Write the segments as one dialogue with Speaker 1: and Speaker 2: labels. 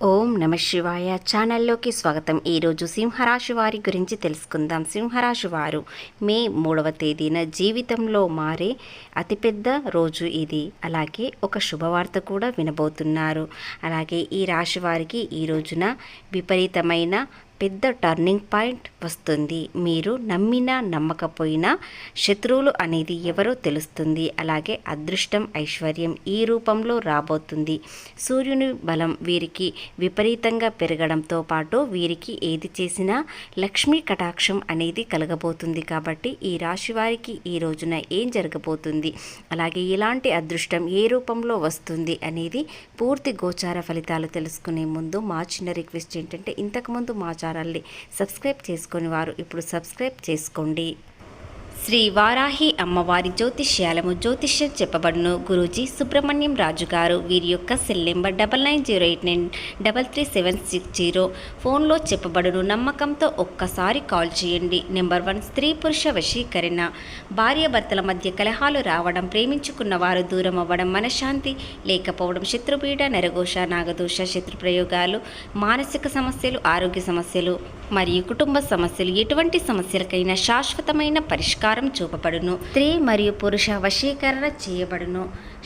Speaker 1: ఓం నమ శివాయ ఛానల్లోకి స్వాగతం. ఈరోజు సింహరాశి వారి గురించి తెలుసుకుందాం. సింహరాశి వారు మే 3వ తేదీన జీవితంలో మారే అతిపెద్ద రోజు ఇది. అలాగే ఒక శుభవార్త కూడా వినబోతున్నారు. అలాగే ఈ రాశి వారికి ఈ రోజున విపరీతమైన పెద్ద టర్నింగ్ పాయింట్ వస్తుంది. మీరు నమ్మినా నమ్మకపోయినా శత్రువులు అనేది ఎవరో తెలుస్తుంది. అలాగే అదృష్టం ఐశ్వర్యం ఈ రూపంలో రాబోతుంది. సూర్యుని బలం వీరికి విపరీతంగా పెరగడంతో పాటు వీరికి ఏది చేసినా లక్ష్మీ కటాక్షం అనేది కలగబోతుంది. కాబట్టి ఈ రాశి వారికి ఈ రోజున ఏం జరగబోతుంది, అలాగే ఇలాంటి అదృష్టం ఏ రూపంలో వస్తుంది అనేది పూర్తి గోచార ఫలితాలు తెలుసుకునే ముందు మా చిన్న రిక్వెస్ట్ ఏంటంటే, ఇంతకుముందు మా ఛానల్ని సబ్స్క్రైబ్ చేసుకొని వారు ఇప్పుడు సబ్స్క్రైబ్ చేసుకోండి. శ్రీ వారాహి అమ్మవారి జ్యోతిష్యాలము జ్యోతిష్యం చెప్పబడును. గురూజీ సుబ్రహ్మణ్యం రాజు గారు. వీరి యొక్క సెల్ నెంబర్ 9908933760. ఫోన్లో చెప్పబడును. నమ్మకంతో ఒక్కసారి కాల్ చేయండి. నెంబర్ 1 స్త్రీ పురుష వశీకరణ. భార్యాభర్తల మధ్య కలహాలు రావడం, ప్రేమించుకున్న వారు దూరం అవ్వడం, మనశ్శాంతి లేకపోవడం, శత్రుపీడ, నరఘోష, నాగదోష, శత్రు ప్రయోగాలు, మానసిక సమస్యలు, ఆరోగ్య సమస్యలు మరియు కుటుంబ సమస్యలు, ఎటువంటి సమస్యలకైనా శాశ్వతమైన పరిష్కారం చూపబడును. స్త్రీ మరియు పురుష వశీకరణ చేయబడును.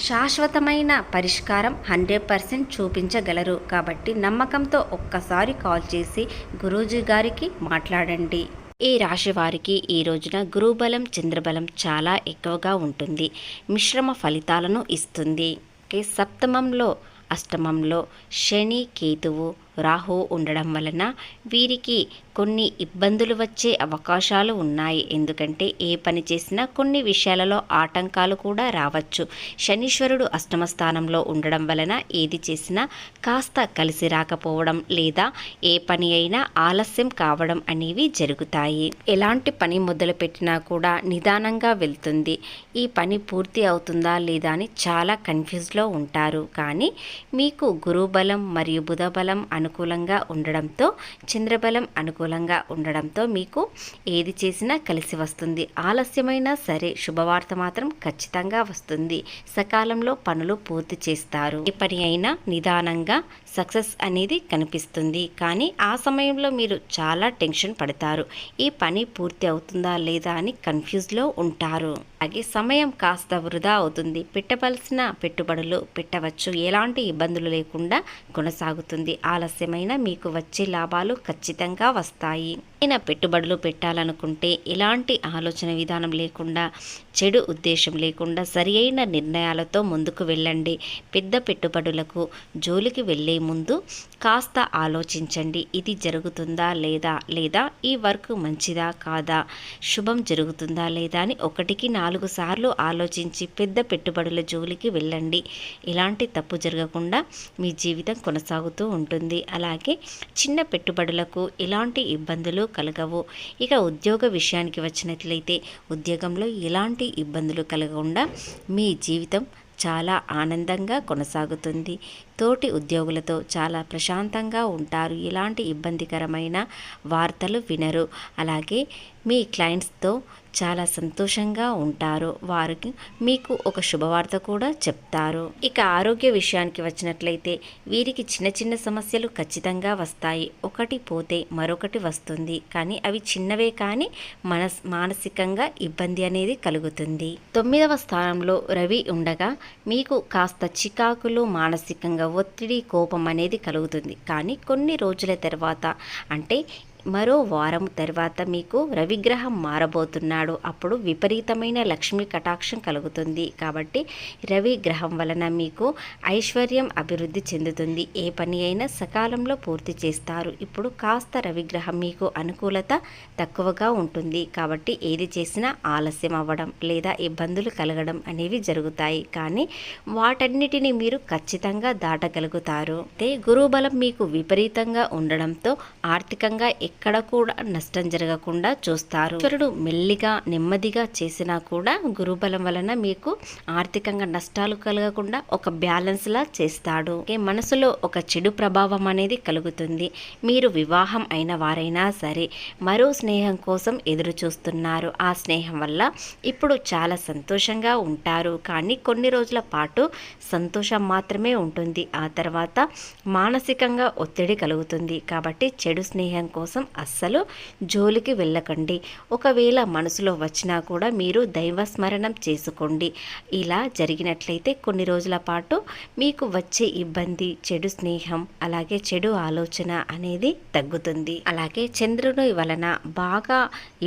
Speaker 1: శాశ్వతమైన పరిష్కారం 100% చూపించగలరు. కాబట్టి నమ్మకంతో ఒక్కసారి కాల్ చేసి గురూజీ గారికి మాట్లాడండి. ఈ రాశి వారికి ఈ రోజున గురుబలం చంద్రబలం చాలా ఎక్కువగా ఉంటుంది. మిశ్రమ ఫలితాలను ఇస్తుంది. సప్తమంలో అష్టమంలో శని కేతువు రాహు ఉండడం వలన వీరికి కొన్ని ఇబ్బందులు వచ్చే అవకాశాలు ఉన్నాయి. ఎందుకంటే ఏ పని చేసినా కొన్ని విషయాలలో ఆటంకాలు కూడా రావచ్చు. శనీశ్వరుడు అష్టమ స్థానంలో ఉండడం వలన ఏది చేసినా కాస్త కలిసి రాకపోవడం లేదా ఏ పని అయినా ఆలస్యం కావడం అనేవి జరుగుతాయి. ఎలాంటి పని మొదలుపెట్టినా కూడా నిదానంగా వెళ్తుంది. ఈ పని పూర్తి అవుతుందా లేదా అని చాలా కన్ఫ్యూజ్లో ఉంటారు. కానీ మీకు గురుబలం మరియు బుధబలం అనుకూలంగా ఉండడంతో, చంద్రబలం అనుకూలంగా ఉండడంతో మీకు ఏది చేసినా కలిసి వస్తుంది. ఆలస్యమైనా సరే శుభవార్త మాత్రం ఖచ్చితంగా వస్తుంది. సకాలంలో పనులు పూర్తి చేస్తారు. ఏ పని అయినా నిదానంగా సక్సెస్ అనేది కనిపిస్తుంది. కానీ ఆ సమయంలో మీరు చాలా టెన్షన్ పడతారు. ఈ పని పూర్తి అవుతుందా లేదా అని కన్ఫ్యూజ్లో ఉంటారు. అలాగే సమయం కాస్త వృధా అవుతుంది. పెట్టవలసిన పెట్టుబడులు పెట్టవచ్చు. ఎలాంటి ఇబ్బందులు లేకుండా కొనసాగుతుంది. ఆలస్యమైన మీకు వచ్చే లాభాలు ఖచ్చితంగా వస్తాయి. పెట్టుబడులు పెట్టాలనుకుంటే ఎలాంటి ఆలోచన విధానం లేకుండా, చెడు ఉద్దేశం లేకుండా సరి అయిన నిర్ణయాలతో ముందుకు వెళ్ళండి. పెద్ద పెట్టుబడులకు జోలికి వెళ్ళే ముందు కాస్త ఆలోచించండి. ఇది జరుగుతుందా లేదా ఈ వర్క్ మంచిదా కాదా, శుభం జరుగుతుందా లేదా అని 1కి 4 సార్లు ఆలోచించి పెద్ద పెట్టుబడుల జోలికి వెళ్ళండి. ఎలాంటి తప్పు జరగకుండా మీ జీవితం కొనసాగుతూ ఉంటుంది. అలాగే చిన్న పెట్టుబడులకు ఎలాంటి ఇబ్బందులు కలగవు. ఇక ఉద్యోగ విషయానికి వచ్చినట్లయితే ఉద్యోగంలో ఎలాంటి ఇబ్బందులు కలగకుండా మీ జీవితం చాలా ఆనందంగా కొనసాగుతుంది. తోటి ఉద్యోగులతో చాలా ప్రశాంతంగా ఉంటారు. ఎలాంటి ఇబ్బందికరమైన వార్తలు వినరు. అలాగే మీ క్లయింట్స్తో చాలా సంతోషంగా ఉంటారు. వారికి మీకు ఒక శుభవార్త కూడా చెప్తారు. ఇక ఆరోగ్య విషయానికి వచ్చినట్లయితే వీరికి చిన్న చిన్న సమస్యలు ఖచ్చితంగా వస్తాయి. ఒకటి పోతే మరొకటి వస్తుంది. కానీ అవి చిన్నవే, కానీ మానసికంగా ఇబ్బంది అనేది కలుగుతుంది. 9వ స్థానంలో రవి ఉండగా మీకు కాస్త చికాకులు, మానసికంగా ఒత్తిడి, కోపం అనేది కలుగుతుంది. కానీ కొన్ని రోజుల తర్వాత, అంటే మరో వారం తర్వాత మీకు రవిగ్రహం మారబోతున్నాడు. అప్పుడు విపరీతమైన లక్ష్మీ కటాక్షం కలుగుతుంది. కాబట్టి రవి గ్రహం వలన మీకు ఐశ్వర్యం అభివృద్ధి చెందుతుంది. ఏ పని అయినా సకాలంలో పూర్తి చేస్తారు. ఇప్పుడు కాస్త రవిగ్రహం మీకు అనుకూలత తక్కువగా ఉంటుంది. కాబట్టి ఏది చేసినా ఆలస్యం అవ్వడం లేదా ఇబ్బందులు కలగడం అనేవి జరుగుతాయి. కానీ వాటన్నిటిని మీరు ఖచ్చితంగా దాటగలుగుతారు. అయితే గురుబలం మీకు విపరీతంగా ఉండడంతో ఆర్థికంగా ఎక్కడ కూడా నష్టం జరగకుండా చూస్తారు. ఈశ్వరుడు మెల్లిగా నెమ్మదిగా చేసినా కూడా గురుబలం వలన మీకు ఆర్థికంగా నష్టాలు కలగకుండా ఒక బ్యాలెన్స్ లా చేస్తాడు. మనసులో ఒక చెడు ప్రభావం అనేది కలుగుతుంది. మీరు వివాహం అయిన వారైనా సరే మరో స్నేహం కోసం ఎదురు చూస్తున్నారు. ఆ స్నేహం వల్ల ఇప్పుడు చాలా సంతోషంగా ఉంటారు. కానీ కొన్ని రోజుల పాటు సంతోషం మాత్రమే ఉంటుంది. ఆ తర్వాత మానసికంగా ఒత్తిడి కలుగుతుంది. కాబట్టి చెడు స్నేహం కోసం అస్సలు జోలికి వెళ్ళకండి. ఒకవేళ మనసులో వచ్చినా కూడా మీరు దైవ స్మరణం చేసుకోండి. ఇలా జరిగినట్లయితే కొన్ని రోజుల పాటు మీకు వచ్చే ఇబ్బంది, చెడు స్నేహం, అలాగే చెడు ఆలోచన అనేది తగ్గుతుంది. అలాగే చంద్రుని వలన బాగా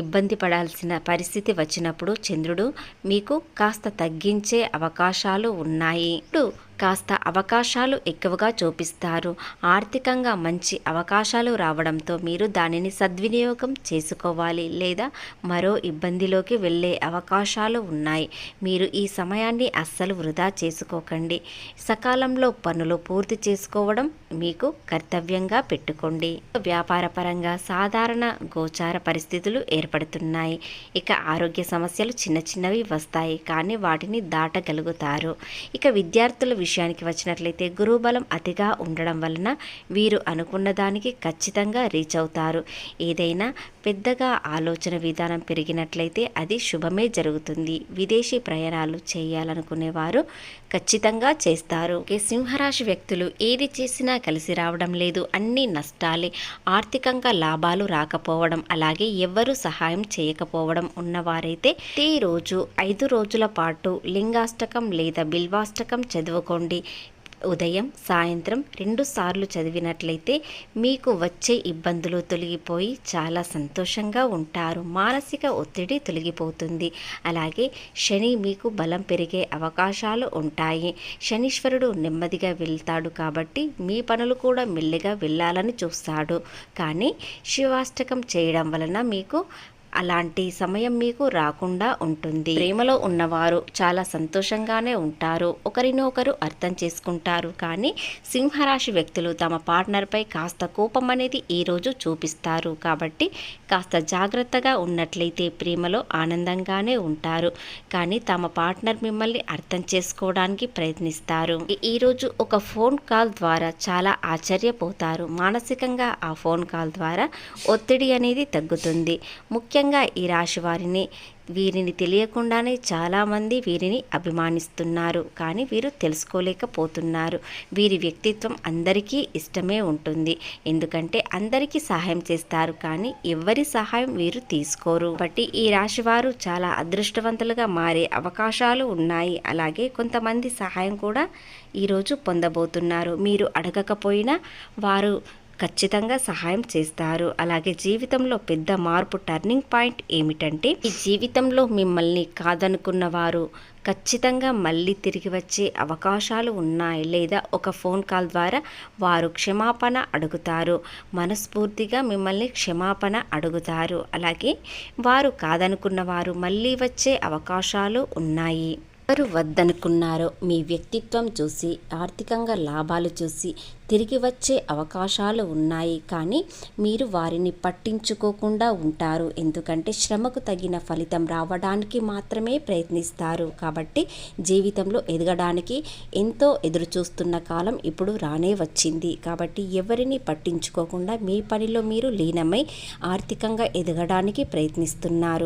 Speaker 1: ఇబ్బంది పడాల్సిన పరిస్థితి వచ్చినప్పుడు చంద్రుడు మీకు కాస్త తగ్గించే అవకాశాలు ఉన్నాయి. ఇప్పుడు కాస్త అవకాశాలు ఎక్కువగా చూపిస్తారు. ఆర్థికంగా మంచి అవకాశాలు రావడంతో మీరు దానిని సద్వినియోగం చేసుకోవాలి, లేదా మరో ఇబ్బందిలోకి వెళ్ళే అవకాశాలు ఉన్నాయి. మీరు ఈ సమయాన్ని అస్సలు వృధా చేసుకోకండి. సకాలంలో పనులు పూర్తి చేసుకోవడం మీకు కర్తవ్యంగా పెట్టుకోండి. వ్యాపారపరంగా సాధారణ గోచార పరిస్థితులు ఏర్పడుతున్నాయి. ఇక ఆరోగ్య సమస్యలు చిన్న చిన్నవి వస్తాయి, కానీ వాటిని దాటగలుగుతారు. ఇక విద్యార్థుల విషయానికి వచ్చినట్లయితే గురుబలం అతిగా ఉండడం వలన వీరు అనుకున్న దానికి ఖచ్చితంగా రీచ్ అవుతారు. ఏదైనా పెద్దగా ఆలోచన విధానం పెరిగినట్లయితే అది శుభమే జరుగుతుంది. విదేశీ ప్రయాణాలు చేయాలనుకునేవారు ఖచ్చితంగా చేస్తారు. సింహరాశి వ్యక్తులు ఏది చేసినా కలిసి రావడం లేదు, అన్ని నష్టాలే. ఆర్థికంగా లాభాలు రాకపోవడం, అలాగే ఎవ్వరూ సహాయం చేయకపోవడం ఉన్నవారైతే ఈ రోజు 5 రోజుల పాటు లింగాష్టకం లేదా బిల్వాష్టకం చదువుకోండి. ఉదయం సాయంత్రం 2 సార్లు చదివినట్లయితే మీకు వచ్చే ఇబ్బందులు తొలగిపోయి చాలా సంతోషంగా ఉంటారు. మానసిక ఒత్తిడి తొలగిపోతుంది. అలాగే శని మీకు బలం పెరిగే అవకాశాలు ఉంటాయి. శనీశ్వరుడు నెమ్మదిగా వెళ్తాడు కాబట్టి మీ పనులు కూడా మెల్లిగా వెళ్ళాలని చూస్తాడు. కానీ శివాష్టకం చేయడం వలన మీకు అలాంటి సమయం మీకు రాకుండా ఉంటుంది. ప్రేమలో ఉన్నవారు చాలా సంతోషంగానే ఉంటారు, ఒకరినొకరు అర్థం చేసుకుంటారు. కానీ సింహరాశి వ్యక్తులు తమ పార్ట్నర్పై కాస్త కోపం అనేది ఈరోజు చూపిస్తారు. కాబట్టి కాస్త జాగ్రత్తగా ఉన్నట్లయితే ప్రేమలో ఆనందంగానే ఉంటారు. కానీ తమ పార్ట్నర్ మిమ్మల్ని అర్థం చేసుకోవడానికి ప్రయత్నిస్తారు. ఈరోజు ఒక ఫోన్ కాల్ ద్వారా చాలా ఆశ్చర్యపోతారు. మానసికంగా ఆ ఫోన్ కాల్ ద్వారా ఒత్తిడి అనేది తగ్గుతుంది. ముఖ్యంగా ఈ రాశి వీరిని తెలియకుండానే చాలామంది వీరిని అభిమానిస్తున్నారు, కానీ వీరు తెలుసుకోలేకపోతున్నారు. వీరి వ్యక్తిత్వం అందరికీ ఇష్టమే ఉంటుంది. ఎందుకంటే అందరికీ సహాయం చేస్తారు, కానీ ఎవరి సహాయం వీరు తీసుకోరు. కాబట్టి ఈ రాశి వారు చాలా అదృష్టవంతులుగా మారే అవకాశాలు ఉన్నాయి. అలాగే కొంతమంది సహాయం కూడా ఈరోజు పొందబోతున్నారు. మీరు అడగకపోయినా వారు ఖచ్చితంగా సహాయం చేస్తారు. అలాగే జీవితంలో పెద్ద మార్పు టర్నింగ్ పాయింట్ ఏమిటంటే, ఈ జీవితంలో మిమ్మల్ని కాదనుకున్న వారు ఖచ్చితంగా మళ్ళీ తిరిగి వచ్చే అవకాశాలు ఉన్నాయి. లేదా ఒక ఫోన్ కాల్ ద్వారా వారు క్షమాపణ అడుగుతారు, మనస్ఫూర్తిగా మిమ్మల్ని క్షమాపణ అడుగుతారు. అలాగే వారు కాదనుకున్న వారు మళ్ళీ వచ్చే అవకాశాలు ఉన్నాయి. ఎవరు వద్దనుకున్నారో మీ వ్యక్తిత్వం చూసి, ఆర్థికంగా లాభాలు చూసి తిరిగి వచ్చే అవకాశాలు ఉన్నాయి. కానీ మీరు వారిని పట్టించుకోకుండా ఉంటారు. ఎందుకంటే శ్రమకు తగిన ఫలితం రావడానికి మాత్రమే ప్రయత్నిస్తారు. కాబట్టి జీవితంలో ఎదగడానికి ఎంతో ఎదురు చూస్తున్న కాలం ఇప్పుడు రానే వచ్చింది. కాబట్టి ఎవరిని పట్టించుకోకుండా మీ పనిలో మీరు లీనమై ఆర్థికంగా ఎదగడానికి ప్రయత్నిస్తున్నారు.